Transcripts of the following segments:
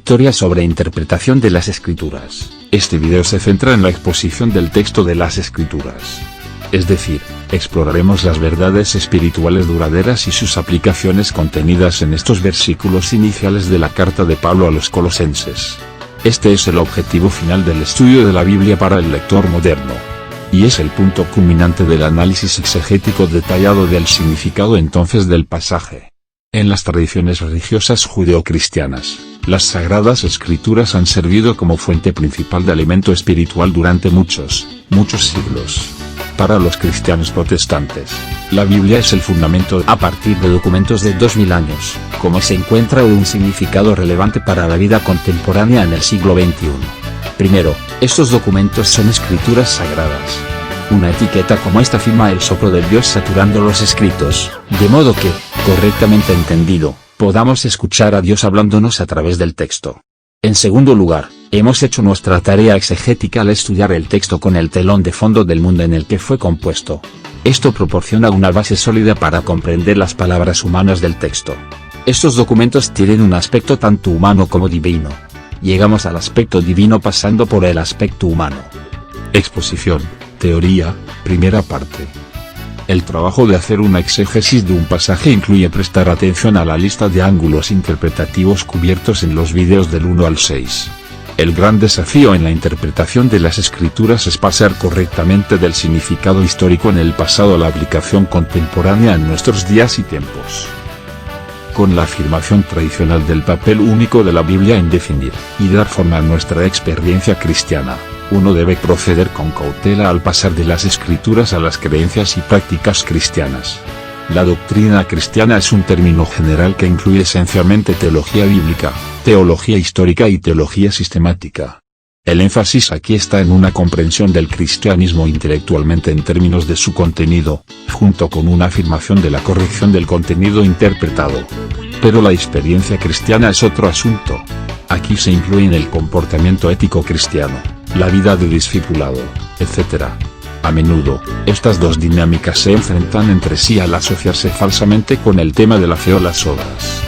introductoria sobre interpretación de las Escrituras. Este video se centra en la exposición del texto de las Escrituras. Es decir, exploraremos las verdades espirituales duraderas y sus aplicaciones contenidas en estos versículos iniciales de la carta de Pablo a los Colosenses. Este es el objetivo final del estudio de la Biblia para el lector moderno. Y es el punto culminante del análisis exegético detallado del significado entonces del pasaje. En las tradiciones religiosas judeocristianas, las Sagradas Escrituras han servido como fuente principal de alimento espiritual durante muchos siglos. Para los cristianos protestantes, la Biblia es el fundamento a partir de documentos de 2000 años, como se encuentra un significado relevante para la vida contemporánea en el siglo XXI. Primero, estos documentos son escrituras sagradas. Una etiqueta como esta afirma el soplo de Dios saturando los escritos, de modo que, correctamente entendido, podamos escuchar a Dios hablándonos a través del texto. En segundo lugar, hemos hecho nuestra tarea exegética al estudiar el texto con el telón de fondo del mundo en el que fue compuesto. Esto proporciona una base sólida para comprender las palabras humanas del texto. Estos documentos tienen un aspecto tanto humano como divino. Llegamos al aspecto divino pasando por el aspecto humano. Exposición, teoría, primera parte. El trabajo de hacer una exégesis de un pasaje incluye prestar atención a la lista de ángulos interpretativos cubiertos en los videos del 1 al 6. El gran desafío en la interpretación de las Escrituras es pasar correctamente del significado histórico en el pasado a la aplicación contemporánea en nuestros días y tiempos. Con la afirmación tradicional del papel único de la Biblia en definir y dar forma a nuestra experiencia cristiana, uno debe proceder con cautela al pasar de las Escrituras a las creencias y prácticas cristianas. La doctrina cristiana es un término general que incluye esencialmente teología bíblica, teología histórica y teología sistemática. El énfasis aquí está en una comprensión del cristianismo intelectualmente en términos de su contenido, junto con una afirmación de la corrección del contenido interpretado. Pero la experiencia cristiana es otro asunto. Aquí se incluyen el comportamiento ético cristiano, la vida de discipulado, etc. A menudo, estas dos dinámicas se enfrentan entre sí al asociarse falsamente con el tema de la fe o las obras.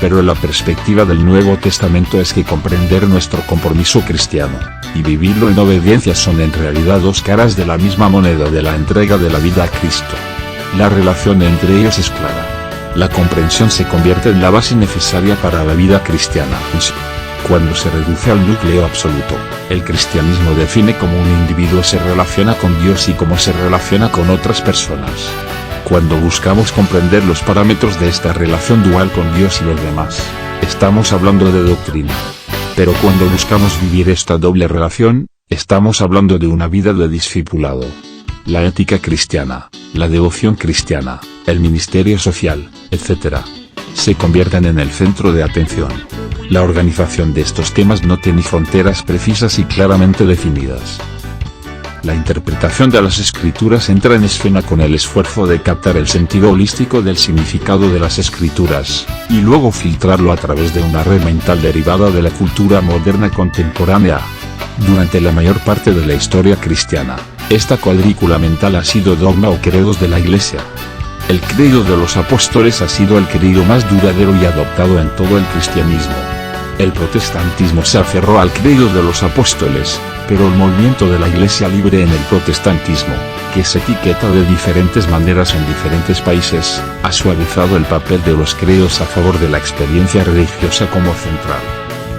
Pero la perspectiva del Nuevo Testamento es que comprender nuestro compromiso cristiano, y vivirlo en obediencia son en realidad dos caras de la misma moneda de la entrega de la vida a Cristo. La relación entre ellos es clara. La comprensión se convierte en la base necesaria para la vida cristiana. Cuando se reduce al núcleo absoluto, el cristianismo define cómo un individuo se relaciona con Dios y cómo se relaciona con otras personas. Cuando buscamos comprender los parámetros de esta relación dual con Dios y los demás, estamos hablando de doctrina. Pero cuando buscamos vivir esta doble relación, estamos hablando de una vida de discipulado. La ética cristiana, la devoción cristiana, el ministerio social, etc., se convierten en el centro de atención. La organización de estos temas no tiene fronteras precisas y claramente definidas. La interpretación de las Escrituras entra en escena con el esfuerzo de captar el sentido holístico del significado de las Escrituras, y luego filtrarlo a través de una red mental derivada de la cultura moderna contemporánea. Durante la mayor parte de la historia cristiana, esta cuadrícula mental ha sido dogma o credos de la Iglesia. El credo de los apóstoles ha sido el credo más duradero y adoptado en todo el cristianismo. El protestantismo se aferró al credo de los apóstoles, pero el movimiento de la Iglesia libre en el protestantismo, que se etiqueta de diferentes maneras en diferentes países, ha suavizado el papel de los credos a favor de la experiencia religiosa como central.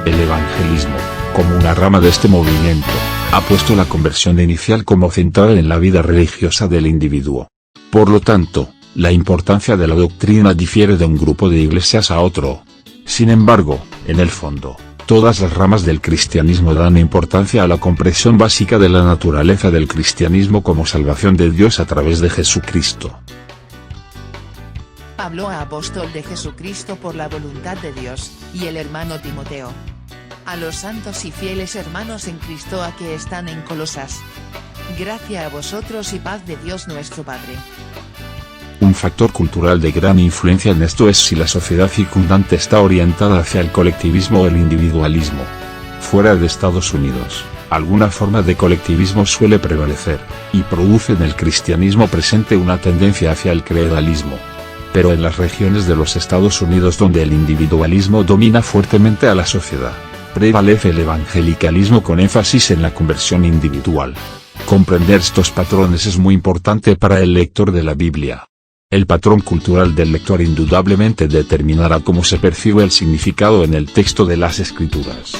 El evangelismo, como una rama de este movimiento, ha puesto la conversión inicial como central en la vida religiosa del individuo. Por lo tanto, la importancia de la doctrina difiere de un grupo de iglesias a otro. Sin embargo, en el fondo, todas las ramas del cristianismo dan importancia a la comprensión básica de la naturaleza del cristianismo como salvación de Dios a través de Jesucristo. Pablo, apóstol de Jesucristo por la voluntad de Dios, y el hermano Timoteo. A los santos y fieles hermanos en Cristo a que están en Colosas. Gracia a vosotros y paz de Dios nuestro Padre. Un factor cultural de gran influencia en esto es si la sociedad circundante está orientada hacia el colectivismo o el individualismo. Fuera de Estados Unidos, alguna forma de colectivismo suele prevalecer, y produce en el cristianismo presente una tendencia hacia el creedalismo. Pero en las regiones de los Estados Unidos donde el individualismo domina fuertemente a la sociedad, Prevalece el evangelicalismo con énfasis en la conversión individual. Comprender estos patrones es muy importante para el lector de la Biblia. El patrón cultural del lector indudablemente determinará cómo se percibe el significado en el texto de las Escrituras.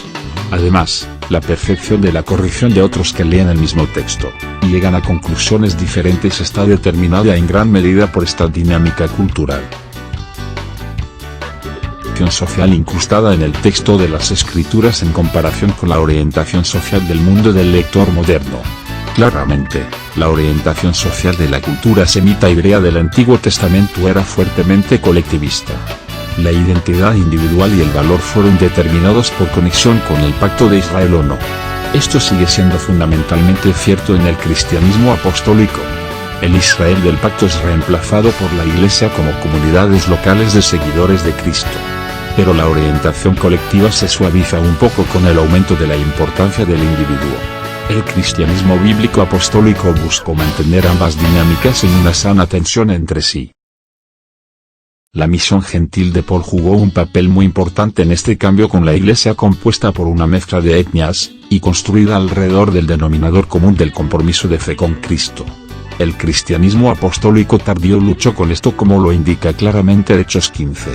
Además, la percepción de la corrección de otros que leen el mismo texto, y llegan a conclusiones diferentes está determinada en gran medida por esta dinámica cultural. Social incrustada en el texto de las Escrituras en comparación con la orientación social del mundo del lector moderno. Claramente, la orientación social de la cultura semita hebrea del Antiguo Testamento era fuertemente colectivista. La identidad individual y el valor fueron determinados por conexión con el pacto de Israel o no. Esto sigue siendo fundamentalmente cierto en el cristianismo apostólico. El Israel del pacto es reemplazado por la Iglesia como comunidades locales de seguidores de Cristo. Pero la orientación colectiva se suaviza un poco con el aumento de la importancia del individuo. El cristianismo bíblico apostólico buscó mantener ambas dinámicas en una sana tensión entre sí. La misión gentil de Paul jugó un papel muy importante en este cambio con la Iglesia compuesta por una mezcla de etnias, y construida alrededor del denominador común del compromiso de fe con Cristo. El cristianismo apostólico tardío luchó con esto como lo indica claramente Hechos 15.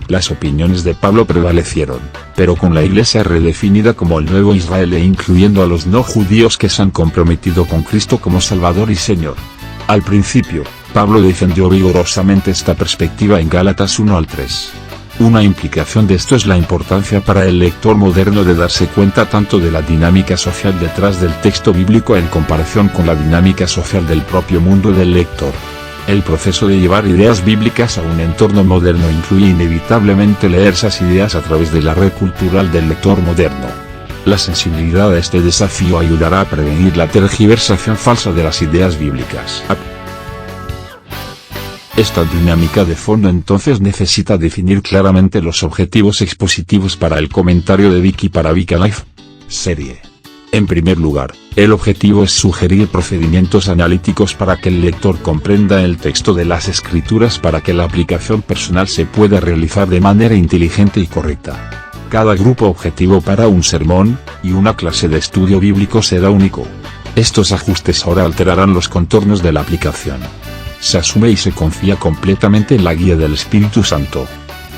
Las opiniones de Pablo prevalecieron, pero con la Iglesia redefinida como el nuevo Israel e incluyendo a los no judíos que se han comprometido con Cristo como Salvador y Señor. Al principio, Pablo defendió vigorosamente esta perspectiva en Gálatas 1 al 3. Una implicación de esto es la importancia para el lector moderno de darse cuenta tanto de la dinámica social detrás del texto bíblico en comparación con la dinámica social del propio mundo del lector. El proceso de llevar ideas bíblicas a un entorno moderno incluye inevitablemente leer esas ideas a través de la red cultural del lector moderno. La sensibilidad a este desafío ayudará a prevenir la tergiversación falsa de las ideas bíblicas. Esta dinámica de fondo entonces necesita definir claramente los objetivos expositivos para el comentario de Vicky para VicaLife serie. En primer lugar, el objetivo es sugerir procedimientos analíticos para que el lector comprenda el texto de las Escrituras para que la aplicación personal se pueda realizar de manera inteligente y correcta. Cada grupo objetivo para un sermón, y una clase de estudio bíblico será único. Estos ajustes ahora alterarán los contornos de la aplicación. Se asume y se confía completamente en la guía del Espíritu Santo.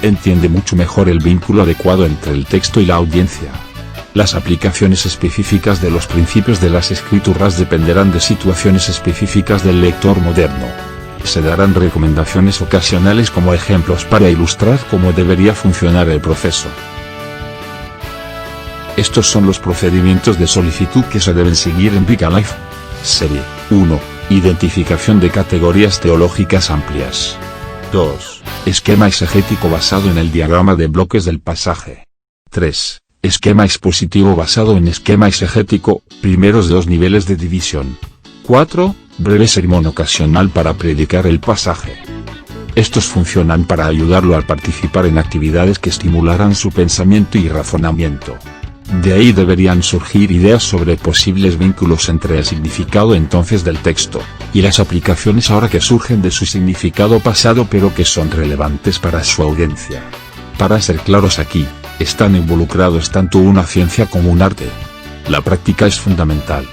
Entiende mucho mejor el vínculo adecuado entre el texto y la audiencia. Las aplicaciones específicas de los principios de las Escrituras dependerán de situaciones específicas del lector moderno. Se darán recomendaciones ocasionales como ejemplos para ilustrar cómo debería funcionar el proceso. Estos son los procedimientos de solicitud que se deben seguir en VicaLife serie. 1. Identificación de categorías teológicas amplias. 2. Esquema exegético basado en el diagrama de bloques del pasaje. 3. Esquema expositivo basado en esquema exegético, primeros 2 niveles de división. 4. Breve sermón ocasional para predicar el pasaje. Estos funcionan para ayudarlo a participar en actividades que estimularán su pensamiento y razonamiento. De ahí deberían surgir ideas sobre posibles vínculos entre el significado entonces del texto, y las aplicaciones ahora que surgen de su significado pasado pero que son relevantes para su audiencia. Para ser claros aquí, están involucrados tanto una ciencia como un arte. La práctica es fundamental.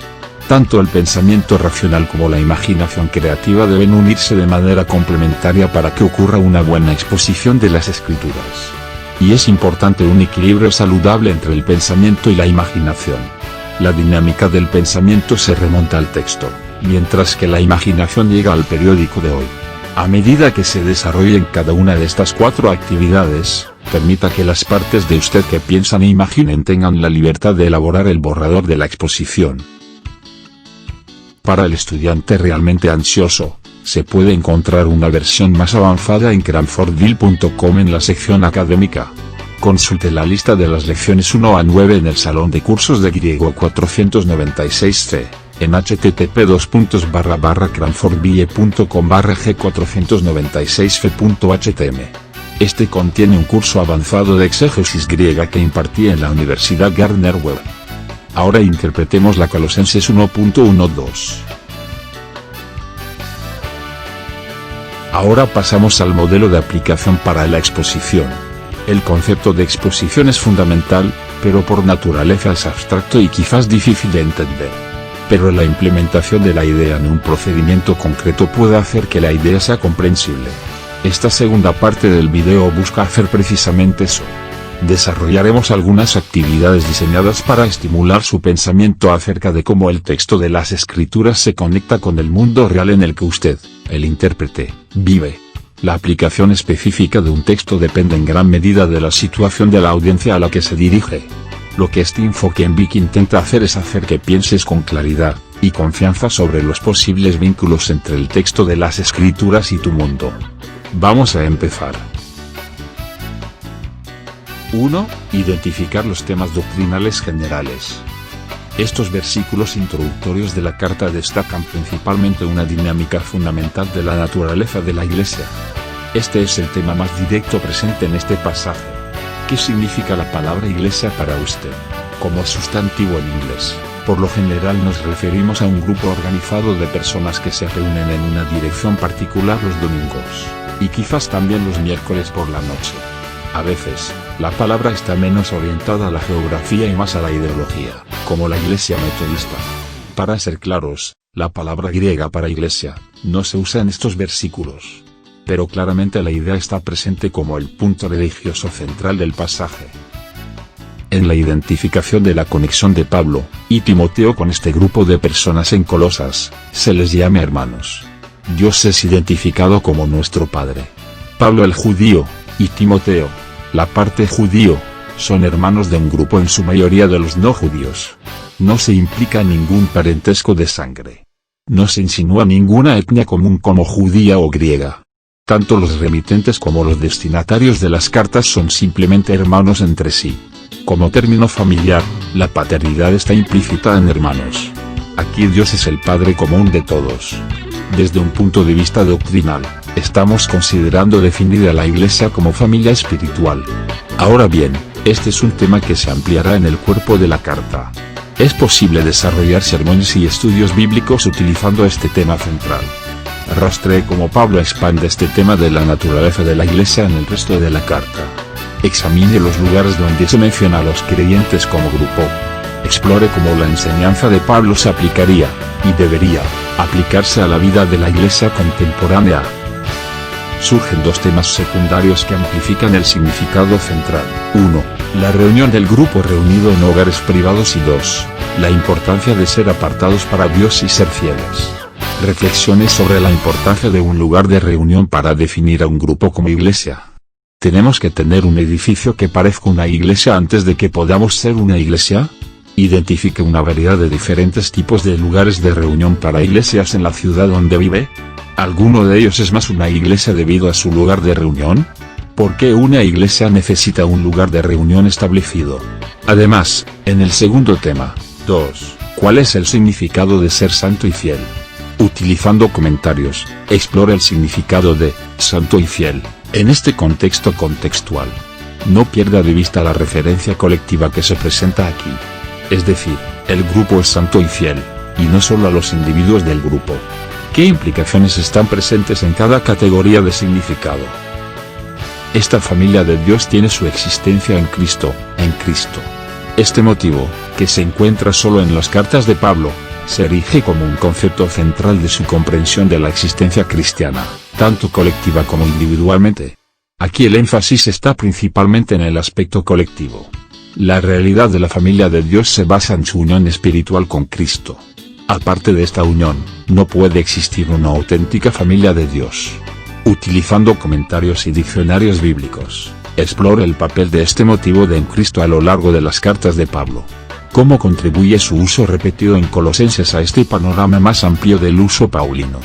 Tanto el pensamiento racional como la imaginación creativa deben unirse de manera complementaria para que ocurra una buena exposición de las Escrituras. Y es importante un equilibrio saludable entre el pensamiento y la imaginación. La dinámica del pensamiento se remonta al texto, mientras que la imaginación llega al periódico de hoy. A medida que se desarrollen cada una de estas 4 actividades, permita que las partes de usted que piensan e imaginen tengan la libertad de elaborar el borrador de la exposición. Para el estudiante realmente ansioso, se puede encontrar una versión más avanzada en cranfordville.com en la sección académica. Consulte la lista de las lecciones 1 a 9 en el salón de cursos de griego 496C, en http://cranfordville.com/g496f.htm. Este contiene un curso avanzado de exégesis griega que impartí en la Universidad Gardner Webb. Ahora interpretemos la Colosenses 1.12. Ahora pasamos al modelo de aplicación para la exposición. El concepto de exposición es fundamental, pero por naturaleza es abstracto y quizás difícil de entender. Pero la implementación de la idea en un procedimiento concreto puede hacer que la idea sea comprensible. Esta segunda parte del video busca hacer precisamente eso. Desarrollaremos algunas actividades diseñadas para estimular su pensamiento acerca de cómo el texto de las Escrituras se conecta con el mundo real en el que usted, el intérprete, vive. La aplicación específica de un texto depende en gran medida de la situación de la audiencia a la que se dirige. Lo que este enfoque en Vic intenta hacer es hacer que pienses con claridad y confianza sobre los posibles vínculos entre el texto de las Escrituras y tu mundo. Vamos a empezar. 1. Identificar los temas doctrinales generales. Estos versículos introductorios de la carta destacan principalmente una dinámica fundamental de la naturaleza de la Iglesia. Este es el tema más directo presente en este pasaje. ¿Qué significa la palabra iglesia para usted? Como sustantivo en inglés, por lo general nos referimos a un grupo organizado de personas que se reúnen en una dirección particular los domingos, y quizás también los miércoles por la noche. A veces, la palabra está menos orientada a la geografía y más a la ideología, como la iglesia metodista. Para ser claros, la palabra griega para iglesia no se usa en estos versículos. Pero claramente la idea está presente como el punto religioso central del pasaje. En la identificación de la conexión de Pablo y Timoteo con este grupo de personas en Colosas, se les llama hermanos. Dios es identificado como nuestro Padre. Pablo el judío, y Timoteo, la parte judío, son hermanos de un grupo en su mayoría de los no judíos. No se implica ningún parentesco de sangre. No se insinúa ninguna etnia común como judía o griega. Tanto los remitentes como los destinatarios de las cartas son simplemente hermanos entre sí. Como término familiar, la paternidad está implícita en hermanos. Aquí Dios es el Padre común de todos. Desde un punto de vista doctrinal, estamos considerando definir a la Iglesia como familia espiritual. Ahora bien, este es un tema que se ampliará en el cuerpo de la carta. Es posible desarrollar sermones y estudios bíblicos utilizando este tema central. Rastree cómo Pablo expande este tema de la naturaleza de la Iglesia en el resto de la carta. Examine los lugares donde se menciona a los creyentes como grupo. Explore cómo la enseñanza de Pablo se aplicaría, y debería, aplicarse a la vida de la Iglesia contemporánea. Surgen dos temas secundarios que amplifican el significado central. 1. La reunión del grupo reunido en hogares privados y 2. La importancia de ser apartados para Dios y ser fieles. Reflexiones sobre la importancia de un lugar de reunión para definir a un grupo como iglesia. ¿Tenemos que tener un edificio que parezca una iglesia antes de que podamos ser una iglesia? Identifique una variedad de diferentes tipos de lugares de reunión para iglesias en la ciudad donde vive. ¿Alguno de ellos es más una iglesia debido a su lugar de reunión? ¿Por qué una iglesia necesita un lugar de reunión establecido? Además, en el segundo tema, 2. ¿Cuál es el significado de ser santo y fiel? Utilizando comentarios, explora el significado de santo y fiel en este contexto contextual. No pierda de vista la referencia colectiva que se presenta aquí. Es decir, el grupo es santo y fiel, y no solo a los individuos del grupo. ¿Qué implicaciones están presentes en cada categoría de significado? Esta familia de Dios tiene su existencia en Cristo, en Cristo. Este motivo, que se encuentra solo en las cartas de Pablo, se erige como un concepto central de su comprensión de la existencia cristiana, tanto colectiva como individualmente. Aquí el énfasis está principalmente en el aspecto colectivo. La realidad de la familia de Dios se basa en su unión espiritual con Cristo. Aparte de esta unión, no puede existir una auténtica familia de Dios. Utilizando comentarios y diccionarios bíblicos, explora el papel de este motivo de en Cristo a lo largo de las cartas de Pablo. ¿Cómo contribuye su uso repetido en Colosenses a este panorama más amplio del uso paulino?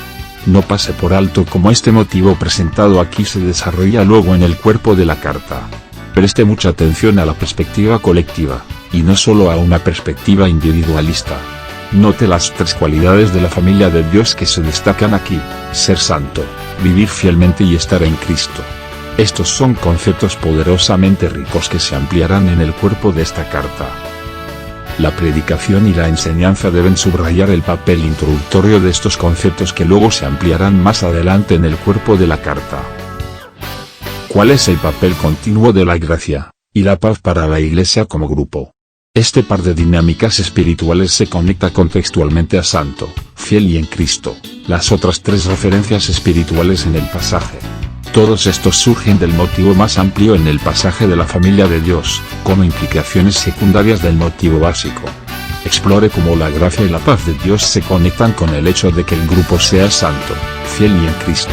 No pase por alto cómo este motivo presentado aquí se desarrolla luego en el cuerpo de la carta. Preste mucha atención a la perspectiva colectiva, y no solo a una perspectiva individualista. Note las tres cualidades de la familia de Dios que se destacan aquí: ser santo, vivir fielmente y estar en Cristo. Estos son conceptos poderosamente ricos que se ampliarán en el cuerpo de esta carta. La predicación y la enseñanza deben subrayar el papel introductorio de estos conceptos que luego se ampliarán más adelante en el cuerpo de la carta. ¿Cuál es el papel continuo de la gracia, y la paz para la Iglesia como grupo. Este par de dinámicas espirituales se conecta contextualmente a santo, fiel y en Cristo, las otras tres referencias espirituales en el pasaje. Todos estos surgen del motivo más amplio en el pasaje de la familia de Dios, como implicaciones secundarias del motivo básico. Explore cómo la gracia y la paz de Dios se conectan con el hecho de que el grupo sea santo, fiel y en Cristo.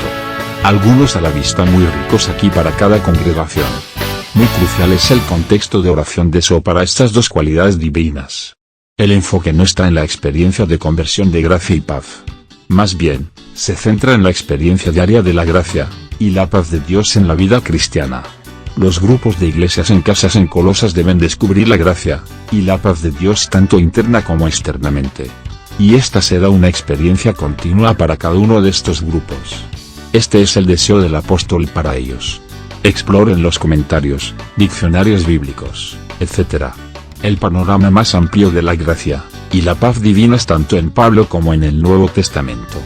Algunos a la vista muy ricos aquí para cada congregación. Muy crucial es el contexto de oración de So para estas dos cualidades divinas. El enfoque no está en la experiencia de conversión de gracia y paz. Más bien, se centra en la experiencia diaria de la gracia y la paz de Dios en la vida cristiana. Los grupos de iglesias en casas en Colosas deben descubrir la gracia y la paz de Dios tanto interna como externamente. Y esta será una experiencia continua para cada uno de estos grupos. Este es el deseo del apóstol para ellos. Exploren los comentarios, diccionarios bíblicos, etc. El panorama más amplio de la gracia y la paz divinas tanto en Pablo como en el Nuevo Testamento.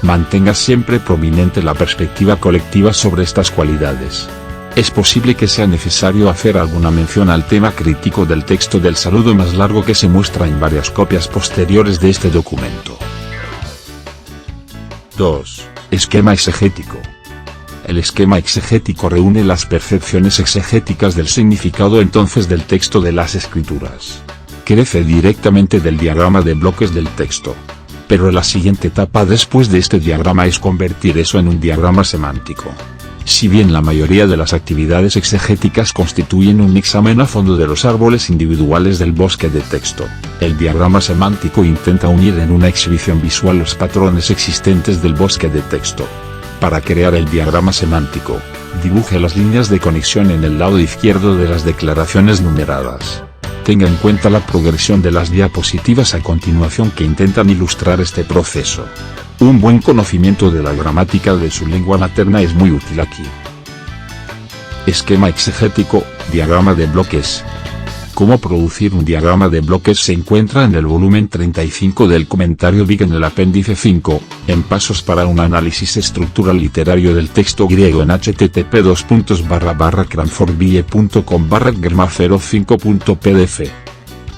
Mantenga siempre prominente la perspectiva colectiva sobre estas cualidades. Es posible que sea necesario hacer alguna mención al tema crítico del texto del saludo más largo que se muestra en varias copias posteriores de este documento. 2. Esquema exegético. El esquema exegético reúne las percepciones exegéticas del significado entonces del texto de las Escrituras. Crece directamente del diagrama de bloques del texto. Pero la siguiente etapa después de este diagrama es convertir eso en un diagrama semántico. Si bien la mayoría de las actividades exegéticas constituyen un examen a fondo de los árboles individuales del bosque de texto, el diagrama semántico intenta unir en una exhibición visual los patrones existentes del bosque de texto. Para crear el diagrama semántico, dibuje las líneas de conexión en el lado izquierdo de las declaraciones numeradas. Tenga en cuenta la progresión de las diapositivas a continuación que intentan ilustrar este proceso. Un buen conocimiento de la gramática de su lengua materna es muy útil aquí. Esquema exegético, diagrama de bloques. Cómo producir un diagrama de bloques se encuentra en el volumen 35 del comentario Big en el apéndice 5, en pasos para un análisis estructural literario del texto griego en http://cranfordville.com/germa05.pdf.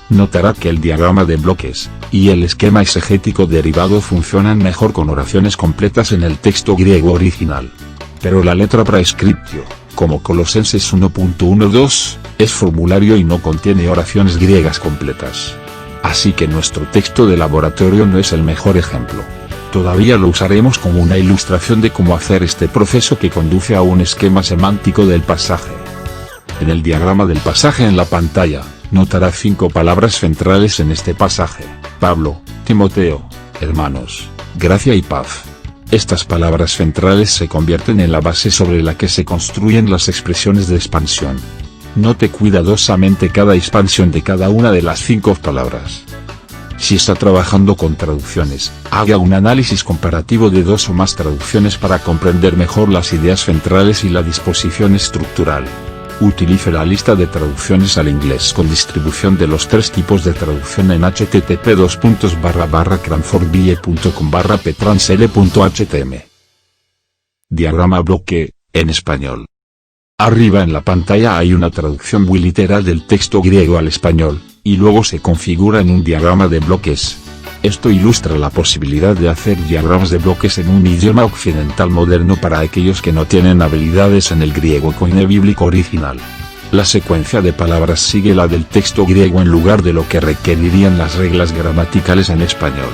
Notará que el diagrama de bloques y el esquema exegético derivado funcionan mejor con oraciones completas en el texto griego original. Pero la letra prescriptio, como Colosenses 1.12, es formulario y no contiene oraciones griegas completas. Así que nuestro texto de laboratorio no es el mejor ejemplo. Todavía lo usaremos como una ilustración de cómo hacer este proceso que conduce a un esquema semántico del pasaje. En el diagrama del pasaje en la pantalla, notará 5 palabras centrales en este pasaje: Pablo, Timoteo, hermanos, gracia y paz. Estas palabras centrales se convierten en la base sobre la que se construyen las expresiones de expansión. Note cuidadosamente cada expansión de cada una de las 5 palabras. Si está trabajando con traducciones, haga un análisis comparativo de 2 o más traducciones para comprender mejor las ideas centrales y la disposición estructural. Utilice la lista de traducciones al inglés con distribución de los 3 tipos de traducción en http://cranfordville.com/ptransl.htm. Diagrama bloque, en español. Arriba en la pantalla hay una traducción muy literal del texto griego al español, y luego se configura en un diagrama de bloques. Esto ilustra la posibilidad de hacer diagramas de bloques en un idioma occidental moderno para aquellos que no tienen habilidades en el griego koine bíblico original. La secuencia de palabras sigue la del texto griego en lugar de lo que requerirían las reglas gramaticales en español.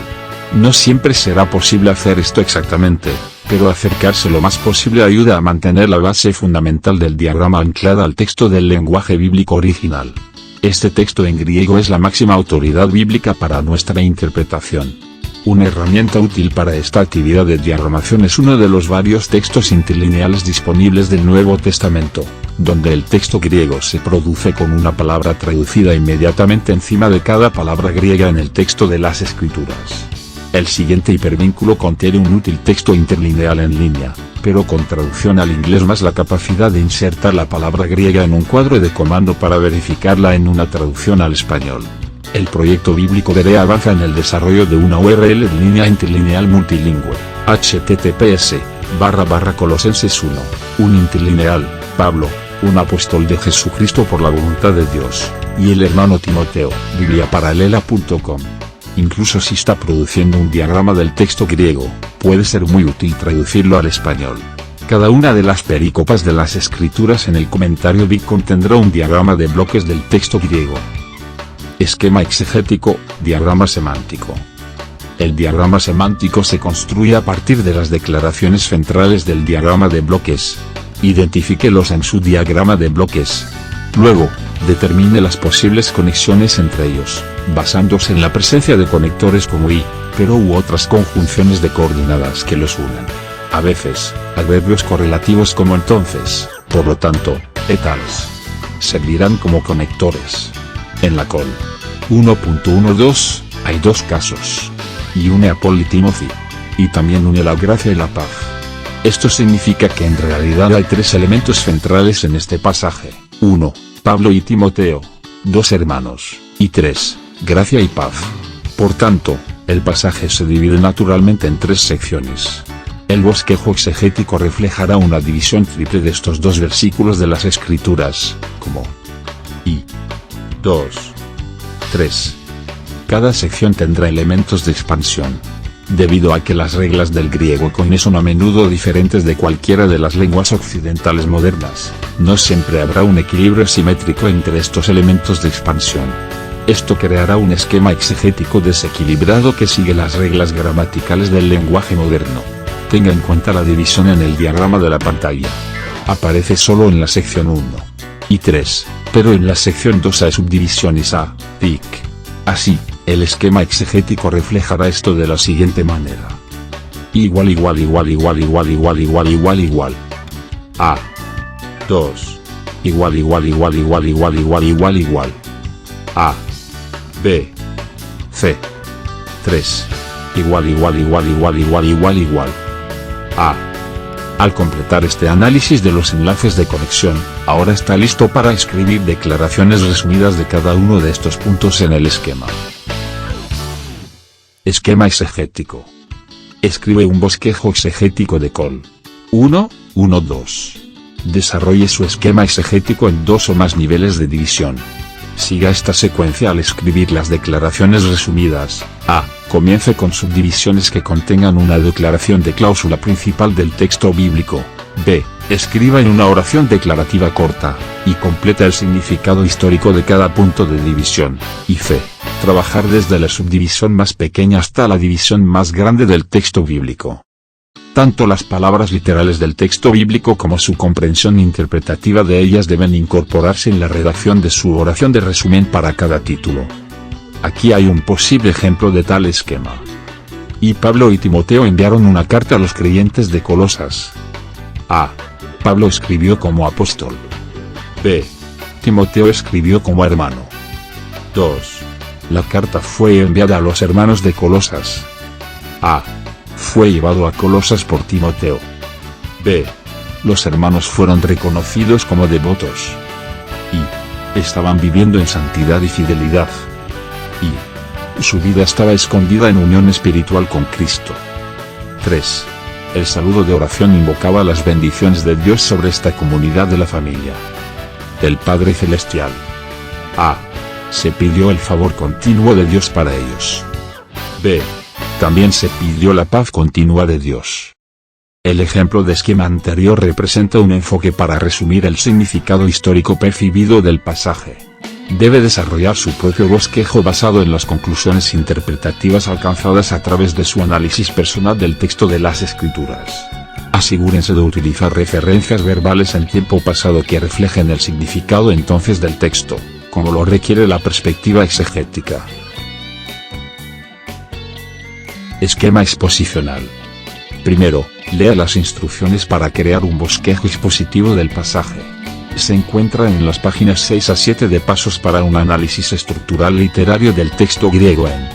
No siempre será posible hacer esto exactamente, pero acercarse lo más posible ayuda a mantener la base fundamental del diagrama anclada al texto del lenguaje bíblico original. Este texto en griego es la máxima autoridad bíblica para nuestra interpretación. Una herramienta útil para esta actividad de diagramación es uno de los varios textos interlineales disponibles del Nuevo Testamento, donde el texto griego se produce con una palabra traducida inmediatamente encima de cada palabra griega en el texto de las Escrituras. El siguiente hipervínculo contiene un útil texto interlineal en línea, pero con traducción al inglés más la capacidad de insertar la palabra griega en un cuadro de comando para verificarla en una traducción al español. El proyecto bíblico Berea avanza en el desarrollo de una URL en línea interlineal multilingüe, https://colosenses1, un interlineal, Pablo, un apóstol de Jesucristo por la voluntad de Dios, y el hermano Timoteo, bibliaparalela.com. Incluso si está produciendo un diagrama del texto griego, puede ser muy útil traducirlo al español. Cada una de las perícopas de las escrituras en el comentario BIC contendrá un diagrama de bloques del texto griego. Esquema exegético, diagrama semántico. El diagrama semántico se construye a partir de las declaraciones centrales del diagrama de bloques. Identifíquelos en su diagrama de bloques. Luego, determine las posibles conexiones entre ellos, basándose en la presencia de conectores como y, pero u otras conjunciones de coordenadas que los unan. A veces, adverbios correlativos como entonces, por lo tanto, et als, servirán como conectores. En la col 1.12, hay dos casos. Y une a Paul y Timothy. Y también une la gracia y la paz. Esto significa que en realidad hay tres elementos centrales en este pasaje. 1. Pablo y Timoteo, dos hermanos, y 3. Gracia y paz. Por tanto, el pasaje se divide naturalmente en tres secciones. El bosquejo exegético reflejará una división triple de estos dos versículos de las Escrituras, como y 2, 3. Cada sección tendrá elementos de expansión. Debido a que las reglas del griego koine son a menudo diferentes de cualquiera de las lenguas occidentales modernas, no siempre habrá un equilibrio simétrico entre estos elementos de expansión. Esto creará un esquema exegético desequilibrado que sigue las reglas gramaticales del lenguaje moderno. Tenga en cuenta la división en el diagrama de la pantalla. Aparece solo en la sección 1 y 3, pero en la sección 2 hay subdivisiones A, TIC. Así, el esquema exegético reflejará esto de la siguiente manera. Igual. A. 2. Igual. A. B. C. 3. Igual. A. Al completar este análisis de los enlaces de conexión, ahora está listo para escribir declaraciones resumidas de cada uno de estos puntos en el esquema. Esquema exegético. Escribe un bosquejo exegético de col 1.1.2. Desarrolle su esquema exegético en dos o más niveles de división. Siga esta secuencia al escribir las declaraciones resumidas. A. Comience con subdivisiones que contengan una declaración de cláusula principal del texto bíblico. B. Escriba en una oración declarativa corta, y completa el significado histórico de cada punto de división. Y C. Trabajar desde la subdivisión más pequeña hasta la división más grande del texto bíblico. Tanto las palabras literales del texto bíblico como su comprensión interpretativa de ellas deben incorporarse en la redacción de su oración de resumen para cada título. Aquí hay un posible ejemplo de tal esquema. Y Pablo y Timoteo enviaron una carta a los creyentes de Colosas. A. Pablo escribió como apóstol. B. Timoteo escribió como hermano. 2. La carta fue enviada a los hermanos de Colosas. A. Fue llevado a Colosas por Timoteo. B. Los hermanos fueron reconocidos como devotos. Y estaban viviendo en santidad y fidelidad. Y su vida estaba escondida en unión espiritual con Cristo. 3. El saludo de oración invocaba las bendiciones de Dios sobre esta comunidad de la familia del Padre Celestial. A. Se pidió el favor continuo de Dios para ellos. B. También se pidió la paz continua de Dios. El ejemplo de esquema anterior representa un enfoque para resumir el significado histórico percibido del pasaje. Debe desarrollar su propio bosquejo basado en las conclusiones interpretativas alcanzadas a través de su análisis personal del texto de las Escrituras. Asegúrense de utilizar referencias verbales en tiempo pasado que reflejen el significado entonces del texto, como lo requiere la perspectiva exegética. Esquema exposicional. Primero, lea las instrucciones para crear un bosquejo expositivo del pasaje. Se encuentra en las páginas 6 a 7 de Pasos para un análisis estructural literario del texto griego en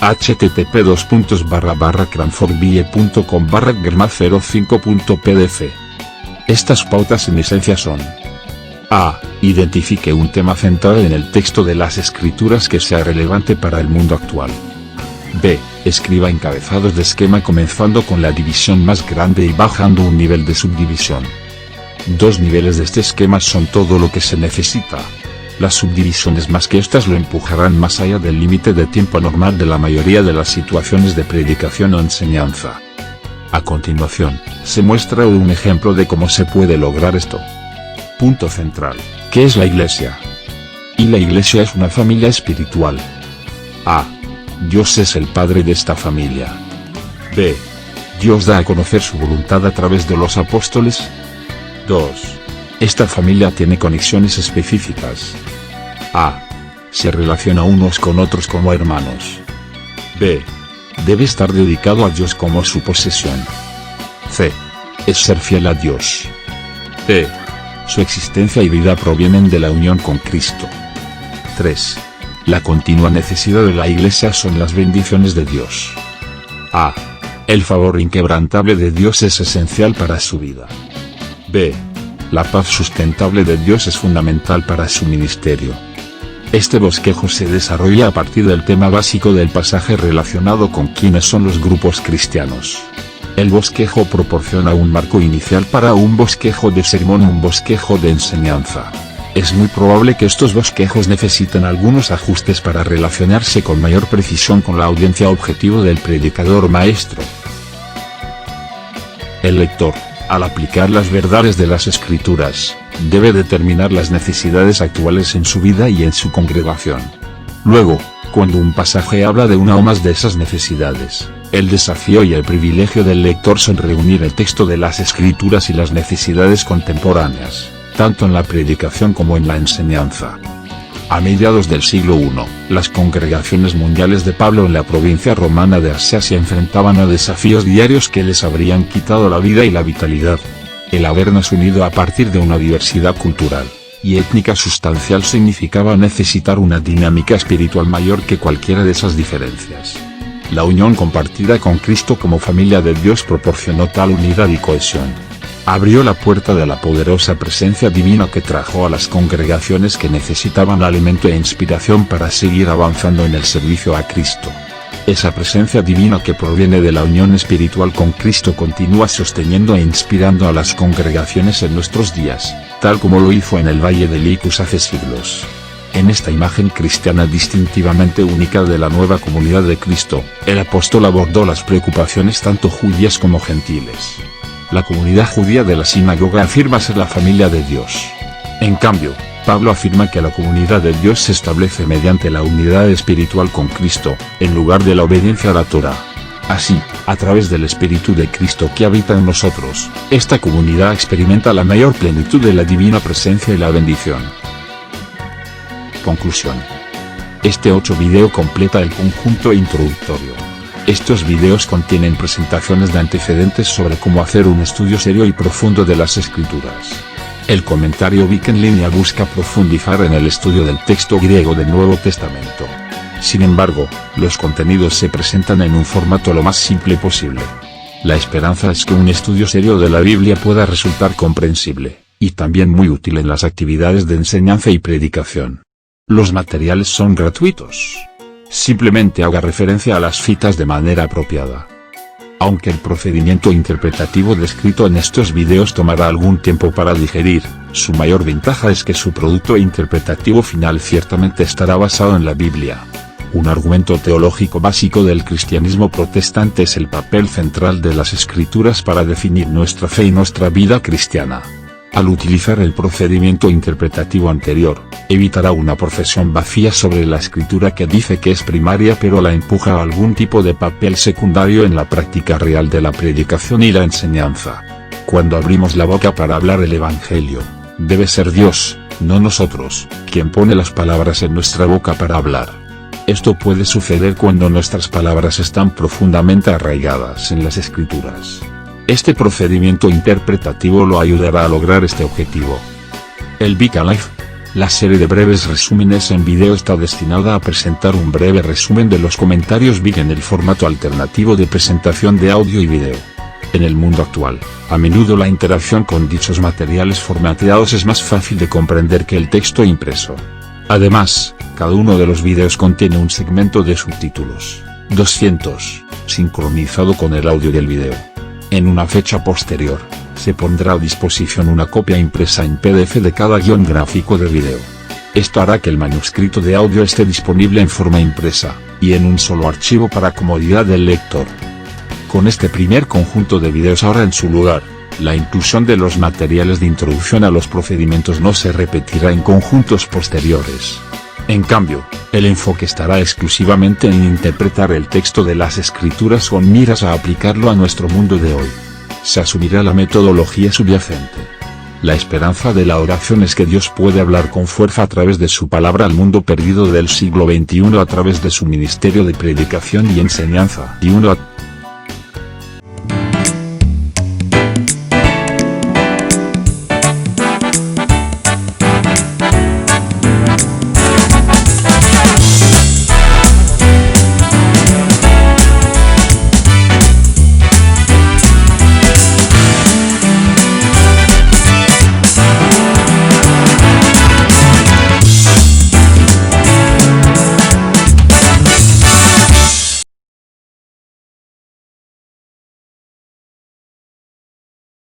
http://cranfordbie.com/germa05.pdf. Estas pautas en esencia son: A. Identifique un tema central en el texto de las Escrituras que sea relevante para el mundo actual. B. Escriba encabezados de esquema comenzando con la división más grande y bajando un nivel de subdivisión. 2 niveles de este esquema son todo lo que se necesita. Las subdivisiones más que estas lo empujarán más allá del límite de tiempo normal de la mayoría de las situaciones de predicación o enseñanza. A continuación, se muestra un ejemplo de cómo se puede lograr esto. Punto central. ¿Qué es la Iglesia? Y la Iglesia es una familia espiritual. A. Dios es el padre de esta familia. B. Dios da a conocer su voluntad a través de los apóstoles. 2. Esta familia tiene conexiones específicas. A. Se relaciona unos con otros como hermanos. B. Debe estar dedicado a Dios como su posesión. C. Es ser fiel a Dios. D. Su existencia y vida provienen de la unión con Cristo. 3. La continua necesidad de la Iglesia son las bendiciones de Dios. A. El favor inquebrantable de Dios es esencial para su vida. B. La paz sustentable de Dios es fundamental para su ministerio. Este bosquejo se desarrolla a partir del tema básico del pasaje relacionado con quiénes son los grupos cristianos. El bosquejo proporciona un marco inicial para un bosquejo de sermón o un bosquejo de enseñanza. Es muy probable que estos bosquejos necesiten algunos ajustes para relacionarse con mayor precisión con la audiencia objetivo del predicador maestro. El lector, al aplicar las verdades de las Escrituras, debe determinar las necesidades actuales en su vida y en su congregación. Luego, cuando un pasaje habla de una o más de esas necesidades, el desafío y el privilegio del lector son reunir el texto de las Escrituras y las necesidades contemporáneas, tanto en la predicación como en la enseñanza. A mediados del siglo I, las congregaciones mundiales de Pablo en la provincia romana de Asia se enfrentaban a desafíos diarios que les habrían quitado la vida y la vitalidad. El habernos unido a partir de una diversidad cultural y étnica sustancial significaba necesitar una dinámica espiritual mayor que cualquiera de esas diferencias. La unión compartida con Cristo como familia de Dios proporcionó tal unidad y cohesión. Abrió la puerta de la poderosa presencia divina que trajo a las congregaciones que necesitaban alimento e inspiración para seguir avanzando en el servicio a Cristo. Esa presencia divina que proviene de la unión espiritual con Cristo continúa sosteniendo e inspirando a las congregaciones en nuestros días, tal como lo hizo en el Valle de Licus hace siglos. En esta imagen cristiana distintivamente única de la nueva comunidad de Cristo, el apóstol abordó las preocupaciones tanto judías como gentiles. La comunidad judía de la sinagoga afirma ser la familia de Dios. En cambio, Pablo afirma que la comunidad de Dios se establece mediante la unidad espiritual con Cristo, en lugar de la obediencia a la Torá. Así, a través del Espíritu de Cristo que habita en nosotros, esta comunidad experimenta la mayor plenitud de la divina presencia y la bendición. Conclusión. Este 8 video completa el conjunto introductorio. Estos videos contienen presentaciones de antecedentes sobre cómo hacer un estudio serio y profundo de las Escrituras. El comentario Vic en línea busca profundizar en el estudio del texto griego del Nuevo Testamento. Sin embargo, los contenidos se presentan en un formato lo más simple posible. La esperanza es que un estudio serio de la Biblia pueda resultar comprensible, y también muy útil en las actividades de enseñanza y predicación. Los materiales son gratuitos. Simplemente haga referencia a las citas de manera apropiada. Aunque el procedimiento interpretativo descrito en estos videos tomará algún tiempo para digerir, su mayor ventaja es que su producto interpretativo final ciertamente estará basado en la Biblia. Un argumento teológico básico del cristianismo protestante es el papel central de las Escrituras para definir nuestra fe y nuestra vida cristiana. Al utilizar el procedimiento interpretativo anterior, evitará una profesión vacía sobre la Escritura que dice que es primaria pero la empuja a algún tipo de papel secundario en la práctica real de la predicación y la enseñanza. Cuando abrimos la boca para hablar el Evangelio, debe ser Dios, no nosotros, quien pone las palabras en nuestra boca para hablar. Esto puede suceder cuando nuestras palabras están profundamente arraigadas en las Escrituras. Este procedimiento interpretativo lo ayudará a lograr este objetivo. El Vic Alive, la serie de breves resúmenes en video, está destinada a presentar un breve resumen de los comentarios Vic en el formato alternativo de presentación de audio y video. En el mundo actual, a menudo la interacción con dichos materiales formateados es más fácil de comprender que el texto impreso. Además, cada uno de los videos contiene un segmento de subtítulos, 200, sincronizado con el audio del video. En una fecha posterior, se pondrá a disposición una copia impresa en PDF de cada guión gráfico de video. Esto hará que el manuscrito de audio esté disponible en forma impresa, y en un solo archivo para comodidad del lector. Con este primer conjunto de videos ahora en su lugar, la inclusión de los materiales de introducción a los procedimientos no se repetirá en conjuntos posteriores. En cambio, el enfoque estará exclusivamente en interpretar el texto de las Escrituras con miras a aplicarlo a nuestro mundo de hoy. Se asumirá la metodología subyacente. La esperanza de la oración es que Dios puede hablar con fuerza a través de su palabra al mundo perdido del siglo XXI a través de su ministerio de predicación y enseñanza.